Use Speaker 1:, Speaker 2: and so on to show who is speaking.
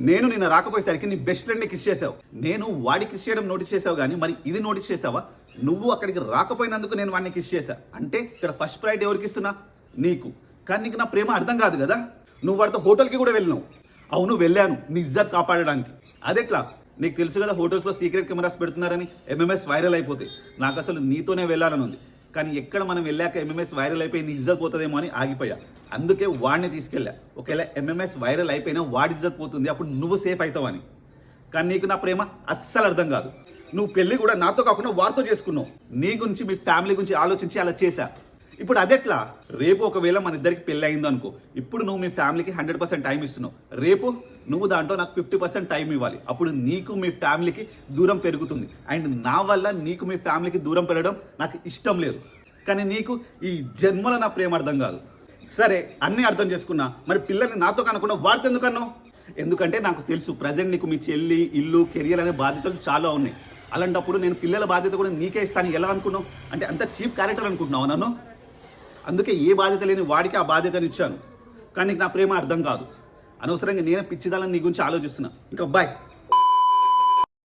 Speaker 1: నేను నిన్న రాకపోయేసరికి నీ బెస్ట్ ఫ్రెండ్ని కిస్ చేసావు. నేను వాడికి కిస్ చేయడం నోటీస్ చేసావు కానీ మరి ఇది నోటీస్ చేసావా? నువ్వు అక్కడికి రాకపోయినందుకు నేను వాడిని కిస్ చేశా అంటే ఇక్కడ ఫస్ట్ ప్రైడ్ ఎవరికి ఇస్తున్నా? నీకు. కానీ నీకు నా ప్రేమ అర్థం కాదు కదా. నువ్వు వాడితో హోటల్కి కూడా వెళ్ళినావు. అవును వెళ్ళాను, నీ ఇజ్జత్ కాపాడడానికి. అదెట్లా? నీకు తెలుసు కదా హోటల్స్లో సీక్రెట్ కెమెరాస్ పెడుతున్నారని. ఎంఎంఎస్ వైరల్ అయిపోతాయి. నాకు అసలు నీతోనే వెళ్ళాలని ఉంది, కానీ ఎక్కడ మనం వెళ్ళాక ఎంఎంఎస్ వైరల్ అయిపోయి నీ ఇజ్జత్ పోతుందేమో అని ఆగిపోయా. అందుకే వాడిని తీసుకెళ్ళా. ఒకవేళ ఎంఎంఎస్ వైరల్ అయిపోయినా వాడి ఇజ్జత్ పోతుంది, అప్పుడు నువ్వు సేఫ్ అవుతావని. కానీ నీకు నా ప్రేమ అస్సలు అర్థం కాదు. నువ్వు పెళ్లి కూడా నాతో కాకుండా వారితో చేసుకున్నావు. నీ గురించి మీ ఫ్యామిలీ గురించి ఆలోచించి అలా చేశా. ఇప్పుడు అదెట్లా? రేపు ఒకవేళ మన ఇద్దరికి పెళ్ళి అయింది అనుకో, ఇప్పుడు నువ్వు మీ ఫ్యామిలీకి 100% టైం ఇస్తున్నావు. రేపు నువ్వు దాంట్లో నాకు 50% టైం ఇవ్వాలి. అప్పుడు నీకు మీ ఫ్యామిలీకి దూరం పెరుగుతుంది. అండ్ నా వల్ల నీకు మీ ఫ్యామిలీకి దూరం పెరగడం నాకు ఇష్టం లేదు. కానీ నీకు ఈ జన్మలో నా ప్రేమ అర్థం కాదు. సరే అన్నీ అర్థం చేసుకున్నా, మరి పిల్లల్ని నాతో కనుక్కున్నా వాడితో ఎందుకన్నావు? ఎందుకంటే నాకు తెలుసు ప్రజెంట్ నీకు మీ చెల్లి, ఇల్లు, కెరియర్ అనే బాధ్యతలు చాలా ఉన్నాయి. అలాంటప్పుడు నేను పిల్లల బాధ్యత కూడా నీకే ఇస్తాను ఎలా అనుకున్నావు? అంటే అంత చీప్ క్యారెక్టర్ అనుకుంటున్నావు నన్ను? అందుకే ఏ బాధ్యత లేని వాడికి ఆ బాధ్యతను ఇచ్చాను. కానీ నీకు నా ప్రేమ అర్థం కాదు. అనవసరంగా నేనే పిచ్చిదాలని నీ గురించి ఆలోచిస్తున్నా. ఇంకా బాయ్.